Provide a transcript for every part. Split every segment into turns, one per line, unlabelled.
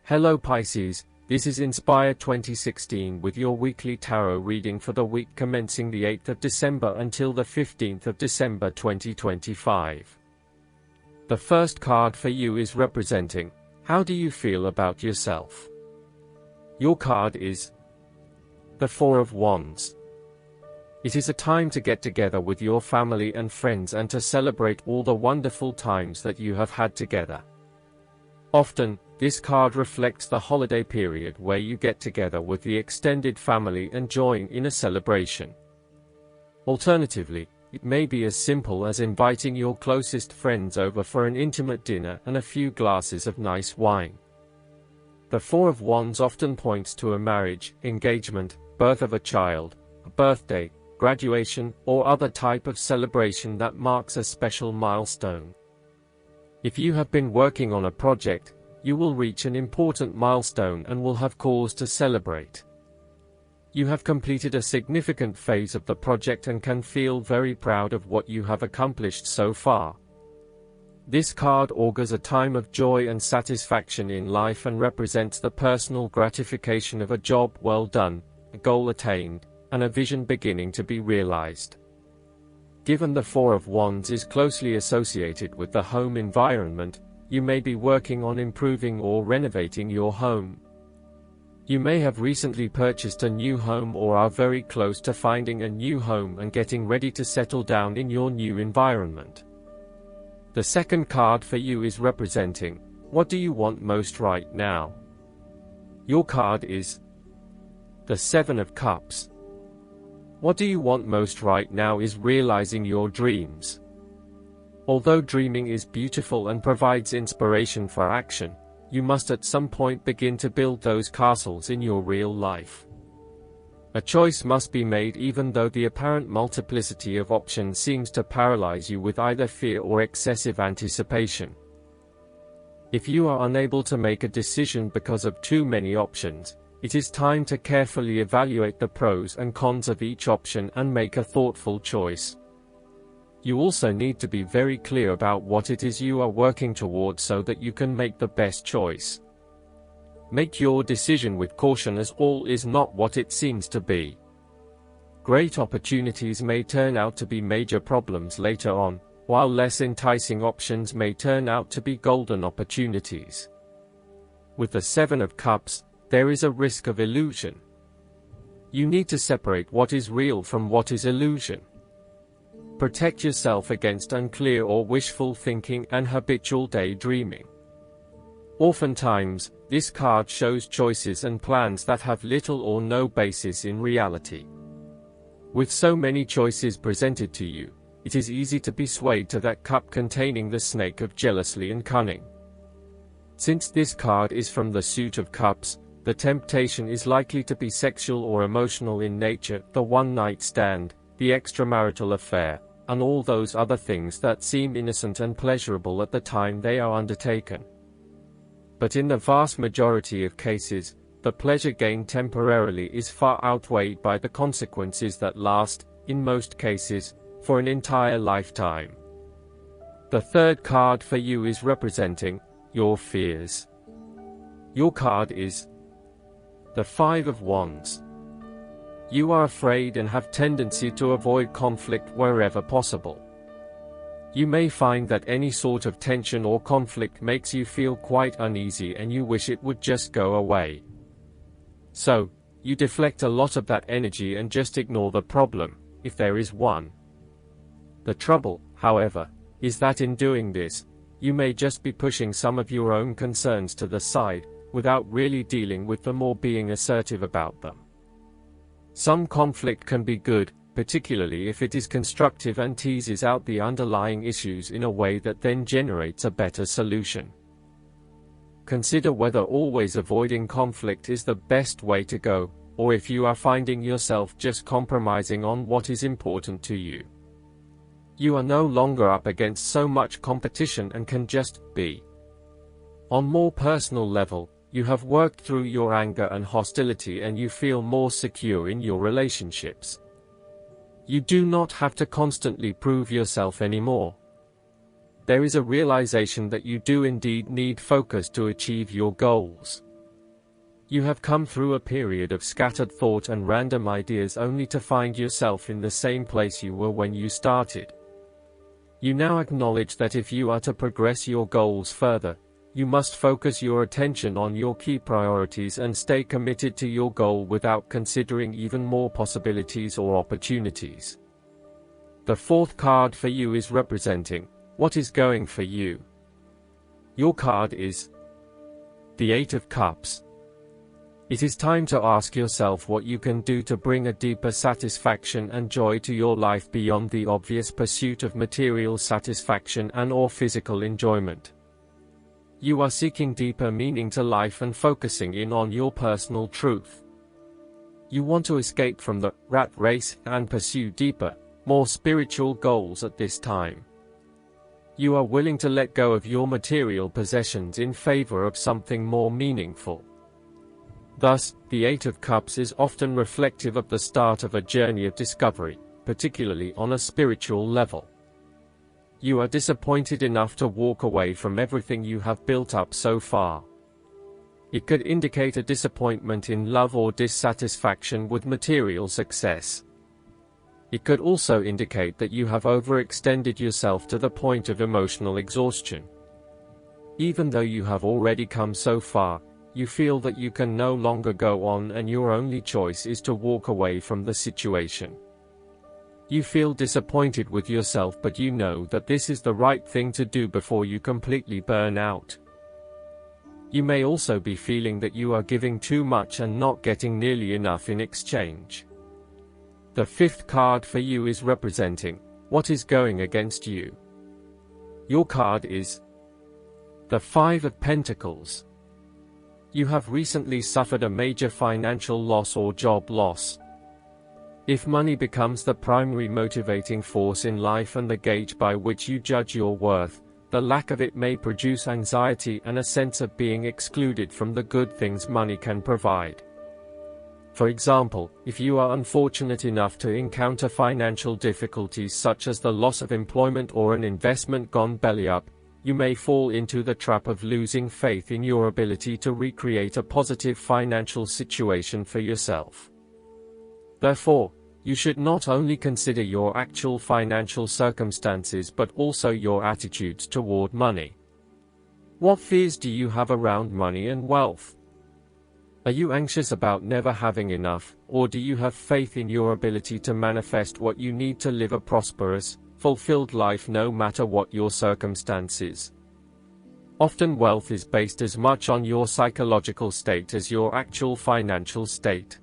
Hello Pisces, this is Inspire 2016 with your weekly tarot reading for the week commencing the 8th of December until the 15th of December 2025. The first card for you is representing, how do you feel about yourself? Your card is the Four of Wands. It is a time to get together with your family and friends and to celebrate all the wonderful times that you have had together. Often, this card reflects the holiday period where you get together with the extended family and join in a celebration. Alternatively, it may be as simple as inviting your closest friends over for an intimate dinner and a few glasses of nice wine. The Four of Wands often points to a marriage, engagement, birth of a child, a birthday, graduation, or other type of celebration that marks a special milestone. If you have been working on a project, you will reach an important milestone and will have cause to celebrate. You have completed a significant phase of the project and can feel very proud of what you have accomplished so far. This card augurs a time of joy and satisfaction in life and represents the personal gratification of a job well done, a goal attained, and a vision beginning to be realized. Given the Four of Wands is closely associated with the home environment, you may be working on improving or renovating your home. You may have recently purchased a new home or are very close to finding a new home and getting ready to settle down in your new environment. The second card for you is representing, what do you want most right now? Your card is the Seven of Cups. What do you want most right now is realizing your dreams. Although dreaming is beautiful and provides inspiration for action, you must at some point begin to build those castles in your real life. A choice must be made even though the apparent multiplicity of options seems to paralyze you with either fear or excessive anticipation. If you are unable to make a decision because of too many options, it is time to carefully evaluate the pros and cons of each option and make a thoughtful choice. You also need to be very clear about what it is you are working towards so that you can make the best choice. Make your decision with caution, as all is not what it seems to be. Great opportunities may turn out to be major problems later on, while less enticing options may turn out to be golden opportunities. With the Seven of Cups, there is a risk of illusion. You need to separate what is real from what is illusion. Protect yourself against unclear or wishful thinking and habitual daydreaming. Oftentimes, this card shows choices and plans that have little or no basis in reality. With so many choices presented to you, it is easy to be swayed to that cup containing the snake of jealousy and cunning. Since this card is from the suit of cups, the temptation is likely to be sexual or emotional in nature, the one-night stand, the extramarital affair, and all those other things that seem innocent and pleasurable at the time they are undertaken. But in the vast majority of cases, the pleasure gained temporarily is far outweighed by the consequences that last, in most cases, for an entire lifetime. The third card for you is representing your fears. Your card is the Five of Wands. You are afraid and have tendency to avoid conflict wherever possible. You may find that any sort of tension or conflict makes you feel quite uneasy and you wish it would just go away. So, you deflect a lot of that energy and just ignore the problem, if there is one. The trouble, however, is that in doing this, you may just be pushing some of your own concerns to the side, without really dealing with them or being assertive about them. Some conflict can be good, particularly if it is constructive and teases out the underlying issues in a way that then generates a better solution. Consider whether always avoiding conflict is the best way to go, or if you are finding yourself just compromising on what is important to you. You are no longer up against so much competition and can just be. On more personal level, you have worked through your anger and hostility and you feel more secure in your relationships. You do not have to constantly prove yourself anymore. There is a realization that you do indeed need focus to achieve your goals. You have come through a period of scattered thought and random ideas only to find yourself in the same place you were when you started. You now acknowledge that if you are to progress your goals further, you must focus your attention on your key priorities and stay committed to your goal without considering even more possibilities or opportunities. The fourth card for you is representing what is going for you. Your card is the Eight of Cups. It is time to ask yourself what you can do to bring a deeper satisfaction and joy to your life beyond the obvious pursuit of material satisfaction and/or physical enjoyment. You are seeking deeper meaning to life and focusing in on your personal truth. You want to escape from the rat race and pursue deeper, more spiritual goals at this time. You are willing to let go of your material possessions in favor of something more meaningful. Thus, the Eight of Cups is often reflective of the start of a journey of discovery, particularly on a spiritual level. You are disappointed enough to walk away from everything you have built up so far. It could indicate a disappointment in love or dissatisfaction with material success. It could also indicate that you have overextended yourself to the point of emotional exhaustion. Even though you have already come so far, you feel that you can no longer go on and your only choice is to walk away from the situation. You feel disappointed with yourself, but you know that this is the right thing to do before you completely burn out. You may also be feeling that you are giving too much and not getting nearly enough in exchange. The fifth card for you is representing what is going against you. Your card is the Five of Pentacles. You have recently suffered a major financial loss or job loss. If money becomes the primary motivating force in life and the gauge by which you judge your worth, the lack of it may produce anxiety and a sense of being excluded from the good things money can provide. For example, if you are unfortunate enough to encounter financial difficulties such as the loss of employment or an investment gone belly up, you may fall into the trap of losing faith in your ability to recreate a positive financial situation for yourself. Therefore, you should not only consider your actual financial circumstances but also your attitudes toward money. What fears do you have around money and wealth? Are you anxious about never having enough, or do you have faith in your ability to manifest what you need to live a prosperous, fulfilled life no matter what your circumstances? Often wealth is based as much on your psychological state as your actual financial state.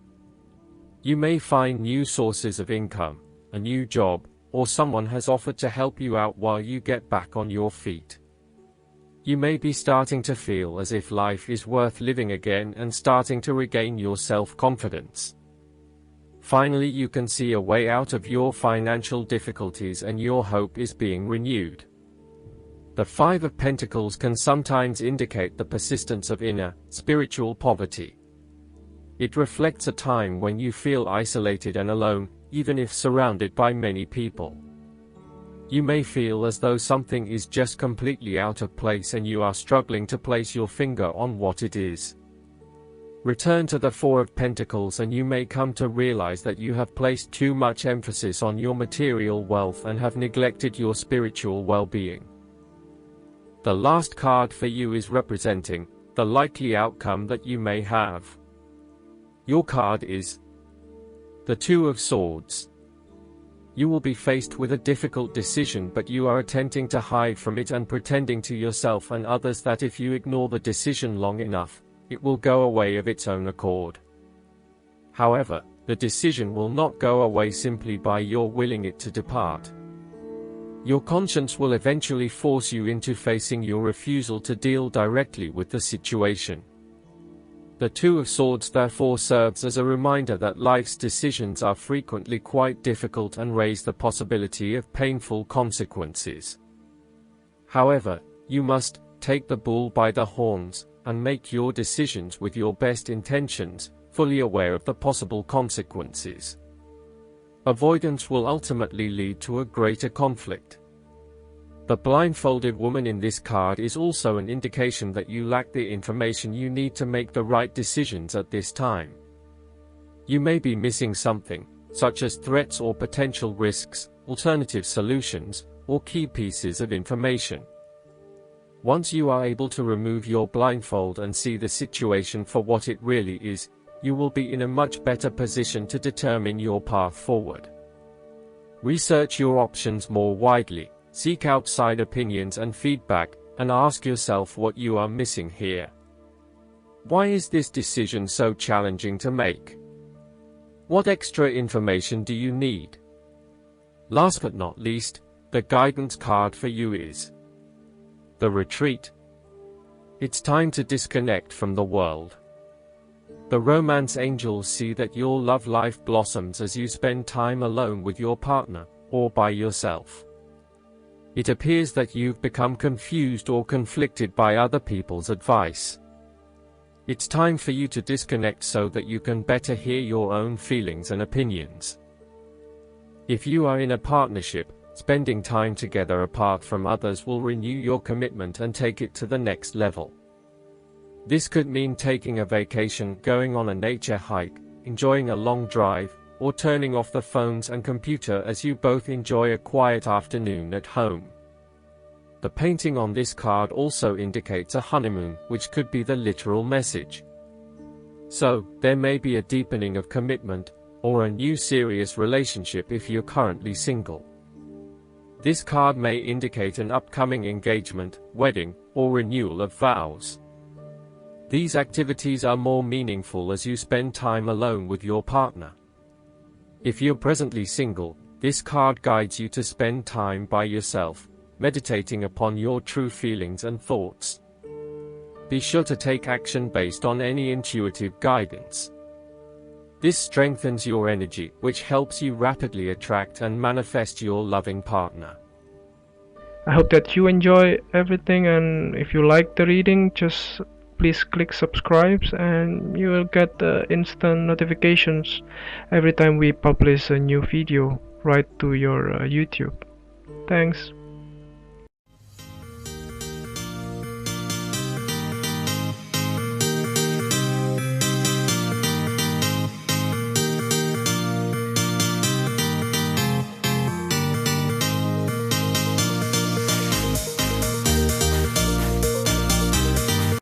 You may find new sources of income, a new job, or someone has offered to help you out while you get back on your feet. You may be starting to feel as if life is worth living again and starting to regain your self-confidence. Finally, you can see a way out of your financial difficulties and your hope is being renewed. The Five of Pentacles can sometimes indicate the persistence of inner, spiritual poverty. It reflects a time when you feel isolated and alone, even if surrounded by many people. You may feel as though something is just completely out of place and you are struggling to place your finger on what it is. Return to the Four of Pentacles and you may come to realize that you have placed too much emphasis on your material wealth and have neglected your spiritual well-being. The last card for you is representing the likely outcome that you may have. Your card is the Two of Swords. You will be faced with a difficult decision, but you are attempting to hide from it and pretending to yourself and others that if you ignore the decision long enough, it will go away of its own accord. However, the decision will not go away simply by your willing it to depart. Your conscience will eventually force you into facing your refusal to deal directly with the situation. The Two of Swords therefore serves as a reminder that life's decisions are frequently quite difficult and raise the possibility of painful consequences. However, you must take the bull by the horns and make your decisions with your best intentions, fully aware of the possible consequences. Avoidance will ultimately lead to a greater conflict. The blindfolded woman in this card is also an indication that you lack the information you need to make the right decisions at this time. You may be missing something, such as threats or potential risks, alternative solutions, or key pieces of information. Once you are able to remove your blindfold and see the situation for what it really is, you will be in a much better position to determine your path forward. Research your options more widely, seek outside opinions and feedback, and ask yourself what you are missing here. Why is this decision so challenging to make? What extra information do you need? Last but not least, the guidance card for you is the Retreat. It's time to disconnect from the world. The romance angels see that your love life blossoms as you spend time alone with your partner, or by yourself. It appears that you've become confused or conflicted by other people's advice. It's time for you to disconnect so that you can better hear your own feelings and opinions. If you are in a partnership, spending time together apart from others will renew your commitment and take it to the next level. This could mean taking a vacation, going on a nature hike, enjoying a long drive, or turning off the phones and computer as you both enjoy a quiet afternoon at home. The painting on this card also indicates a honeymoon, which could be the literal message. So, there may be a deepening of commitment, or a new serious relationship if you're currently single. This card may indicate an upcoming engagement, wedding, or renewal of vows. These activities are more meaningful as you spend time alone with your partner. If you're presently single, this card guides you to spend time by yourself, meditating upon your true feelings and thoughts. Be sure to take action based on any intuitive guidance. This strengthens your energy, which helps you rapidly attract and manifest your loving partner.
I hope that you enjoy everything, and if you like the reading, just please click subscribe and you will get the instant notifications every time we publish a new video right to your YouTube. Thanks.